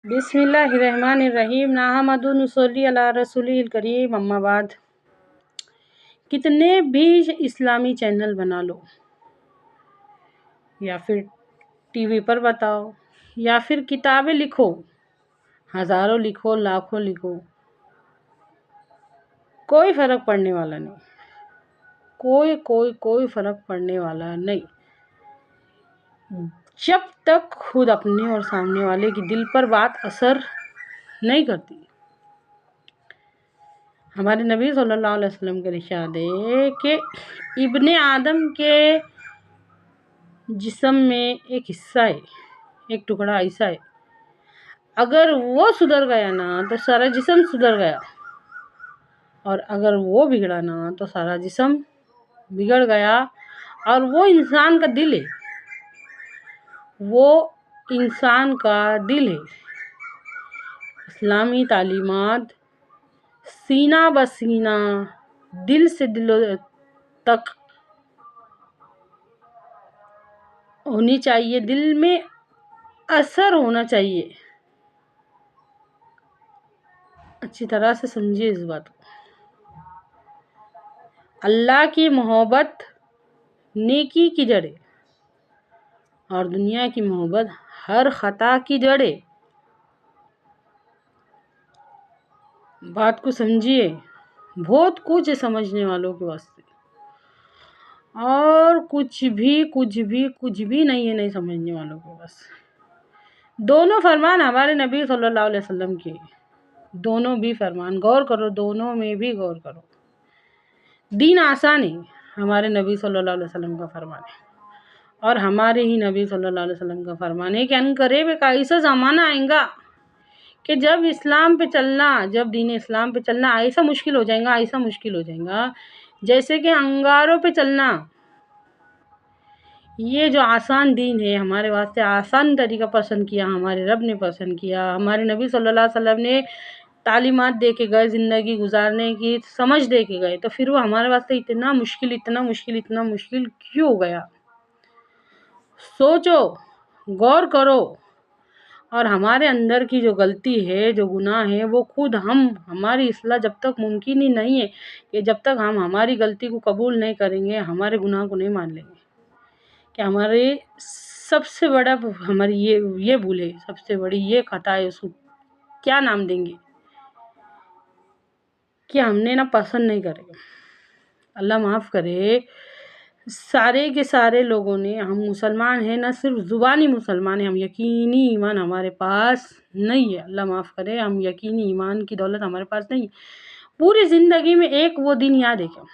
بسم اللہ الرحمن الرحیم نحمدہ ونصلی علی رسولہ الکریم اما بعد۔ کتنے بھی اسلامی چینل بنا لو یا پھر ٹی وی پر بتاؤ یا پھر کتابیں لکھو، ہزاروں لکھو لاکھوں لکھو، کوئی فرق پڑنے والا نہیں، کوئی فرق پڑنے والا نہیں جب تک خود اپنے اور سامنے والے کی دل پر بات اثر نہیں کرتی۔ ہمارے نبی صلی اللہ علیہ وسلم کا ارشاد ہے کہ ابن آدم کے جسم میں ایک حصہ ہے، ایک ٹکڑا ایسا ہے، اگر وہ سدھر گیا نا تو سارا جسم سدھر گیا، اور اگر وہ بگڑا نا تو سارا جسم بگڑ گیا۔ اور وہ انسان کا دل ہے، وہ انسان کا دل ہے۔ اسلامی تعلیمات سینہ بسینہ، دل سے دل تک ہونی چاہیے، دل میں اثر ہونا چاہیے۔ اچھی طرح سے سمجھیے اس بات کو۔ اللہ کی محبت نیکی کی جڑ ہے اور دنیا کی محبت ہر خطا کی جڑ ہے۔ بات کو سمجھیے، بہت کچھ ہے سمجھنے والوں کے واسطے، اور کچھ بھی نہیں ہے نہیں سمجھنے والوں کے واسطے۔ دونوں فرمان ہمارے نبی صلی اللہ علیہ وسلم کے، دونوں بھی فرمان غور کرو، دونوں میں بھی غور کرو۔ دین آسان ہے، ہمارے نبی صلی اللہ علیہ وسلم کا فرمان ہے، اور ہمارے ہی نبی صلی اللہ علیہ وسلم کا فرمان ہے کہ ان قریب ایک ایسا زمانہ آئے گا کہ جب اسلام پہ چلنا، جب دین اسلام پہ چلنا ایسا مشکل ہو جائے گا جیسے کہ انگاروں پہ چلنا۔ یہ جو آسان دین ہے، ہمارے واسطے آسان طریقہ پسند کیا، ہمارے رب نے پسند کیا، ہمارے نبی صلی اللہ علیہ وسلم نے تعلیمات دے کے گئے، زندگی گزارنے کی سمجھ دے کے گئے، تو پھر وہ ہمارے واسطے اتنا مشکل کیوں ہو گیا؟ سوچو، غور کرو، اور ہمارے اندر کی جو غلطی ہے، جو گناہ ہے، وہ خود ہماری اصلاح جب تک ممکن ہی نہیں ہے کہ جب تک ہم ہماری غلطی کو قبول نہیں کریں گے، ہمارے گناہ کو نہیں مان لیں گے کہ ہمارے سب سے بڑا ہماری یہ بھول ہے، سب سے بڑی یہ خطا ہے، اس کو کیا نام دیں گے کہ ہم نے نا پسند نہیں کرے۔ اللہ معاف کرے، سارے کے سارے لوگوں نے، ہم مسلمان ہیں، نہ صرف زبانی مسلمان ہیں، ہم یقینی ایمان ہمارے پاس نہیں ہے۔ اللہ معاف کرے، ہم یقینی ایمان کی دولت ہمارے پاس نہیں ہے۔ پوری زندگی میں ایک وہ دن یاد ہے کیا؟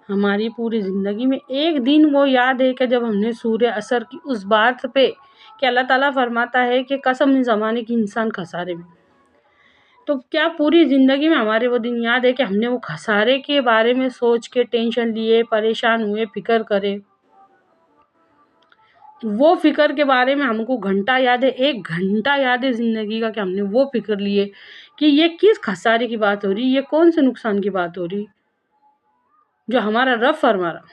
ہماری پوری زندگی میں ایک دن وہ یاد ہے کہ جب ہم نے سورہ عصر کی اس بات پہ کہ اللہ تعالیٰ فرماتا ہے کہ قسم اس زمانے کی انسان خسارے میں، تو کیا پوری زندگی میں ہمارے وہ دن یاد ہے کہ ہم نے وہ خسارے کے بارے میں سوچ کے ٹینشن لیے، پریشان ہوئے، فکر کرے؟ وہ فکر کے بارے میں ہم کو گھنٹہ یاد ہے، 1 گھنٹہ یاد ہے زندگی کا کہ ہم نے وہ فکر لیے کہ یہ کس خسارے کی بات ہو رہی، یہ کون سے نقصان کی بات ہو رہی جو ہمارا رب فرما رہا۔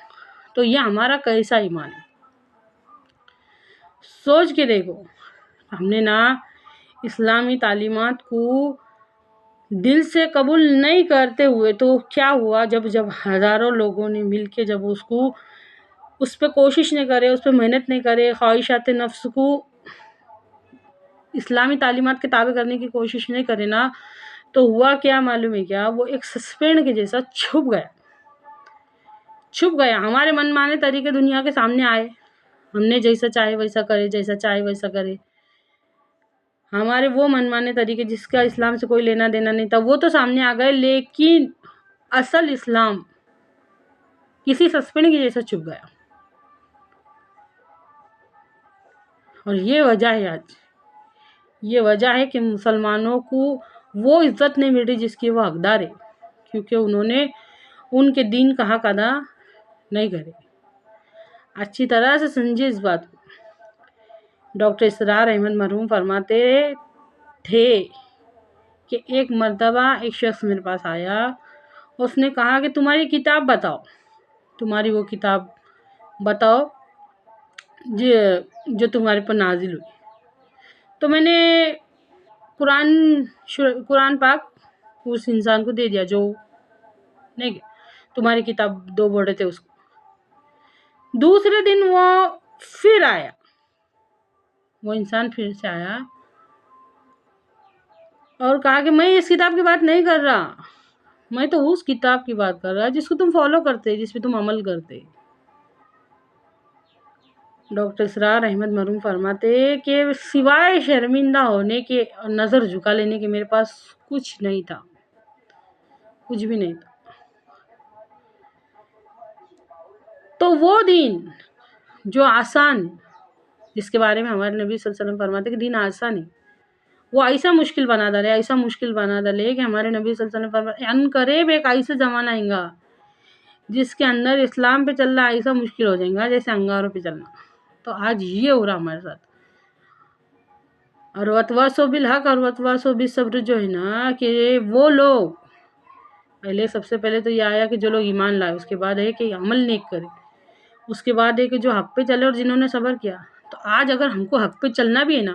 تو یہ ہمارا کیسا ایمان ہے؟ سوچ کے دیکھو۔ ہم نے نا اسلامی تعلیمات کو دل سے قبول نہیں کرتے ہوئے تو کیا ہوا، جب ہزاروں لوگوں نے مل کے جب اس پہ کوشش نہیں کرے، اس پہ محنت نہیں کرے، خواہشات نفس کو اسلامی تعلیمات کے تابع کرنے کی کوشش نہیں کرے نا، تو ہوا کیا معلوم ہے کیا؟ وہ ایک سسپینڈ کے جیسا چھپ گیا۔ ہمارے من مانے طریقے دنیا کے سامنے آئے، ہم نے جیسا چاہے ویسا کرے، جیسا چاہے ویسا کرے۔ ہمارے وہ من مانے طریقے جس کا اسلام سے کوئی لینا دینا نہیں تھا، وہ تو سامنے آ گئے، لیکن اصل اسلام کسی سسپینڈ کے جیسا چھپ گیا۔ اور یہ وجہ ہے کہ مسلمانوں کو وہ عزت نہیں مل رہی جس کی وہ حقدار ہے، کیونکہ انہوں نے ان کے دین کا حق ادا نہیں کرے۔ اچھی طرح سے سمجھے اس بات کو۔ ڈاکٹر اسرار احمد مرحوم فرماتے تھے کہ ایک مرتبہ ایک شخص میرے پاس آیا، اس نے کہا کہ تمہاری کتاب بتاؤ، تمہاری وہ کتاب بتاؤ جو تمہارے پر نازل ہوئی۔ تو میں نے قرآن پاک اس انسان کو دے دیا جو نہیں تمہاری کتاب 2 بوڑھے تھے اس کو. دوسرے دن وہ پھر آیا، وہ انسان پھر سے آیا اور کہا کہ میں اس کتاب کی بات نہیں کر رہا، میں تو اس کتاب کی بات کر رہا جس کو تم فالو کرتے، جس پہ تم عمل کرتے. ڈاکٹر اسرار احمد مرحوم فرماتے کہ سوائے شرمندہ ہونے کے اور نظر جھکا لینے کے میرے پاس کچھ نہیں تھا، کچھ بھی نہیں تھا. تو وہ دین جو آسان، جس کے بارے میں ہمارے نبی صلی اللہ علیہ وسلم فرماتے کہ دین آسان ہے، وہ ایسا مشکل بنا ڈالے، ایسا مشکل بنا ڈالے کہ ہمارے نبی صلی اللہ علیہ وسلم فرماتے ان قریب ایک ایسا زمانہ آئے گا جس کے اندر اسلام پہ چلنا ایسا مشکل ہو جائے گا جیسے انگاروں پہ چلنا. تو آج یہ ہو رہا ہمارے ساتھ. اور وتواصوا بالحق اور وتواصوا بالصبر جو ہے نا، کہ وہ لوگ سب سے پہلے تو یہ آیا کہ جو لوگ ایمان لائے، اس کے بعد ہے کہ عمل نیک کرے، اس کے بعد ہے کہ جو حق پہ چلے اور جنہوں نے صبر کیا. تو آج اگر ہم کو حق پہ چلنا بھی ہے نا،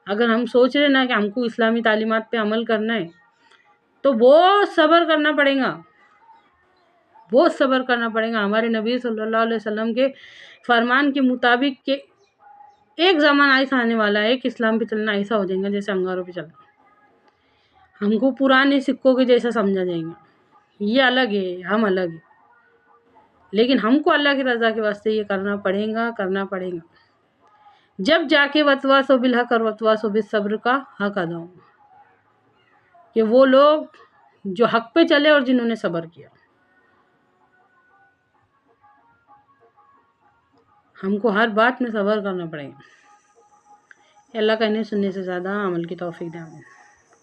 اگر ہم سوچ رہے نا کہ ہم کو اسلامی تعلیمات پہ عمل کرنا ہے، تو بہت صبر کرنا پڑے گا، بہت صبر کرنا پڑے گا. ہمارے نبی صلی اللہ علیہ وسلم کے فرمان کے مطابق کہ ایک زمانہ ایسا آنے والا ہے کہ اسلام پہ چلنا ایسا ہو جائے گا جیسے انگاروں پہ چلنا، ہم کو پرانے سکوں کے جیسا سمجھا جائے گا. یہ الگ ہے، ہم الگ ہیں، لیکن ہم کو اللہ کی رضا کے واسطے یہ کرنا پڑے گا جب جا کے وتواصوا بالحق اور وتواصوا بالصبر کا حق ادا ہو، کہ وہ لوگ جو حق پہ چلے اور جنہوں نے صبر کیا. ہم کو ہر بات میں صبر کرنا پڑے گا. اللہ کہنے سننے سے زیادہ عمل کی توفیق دے.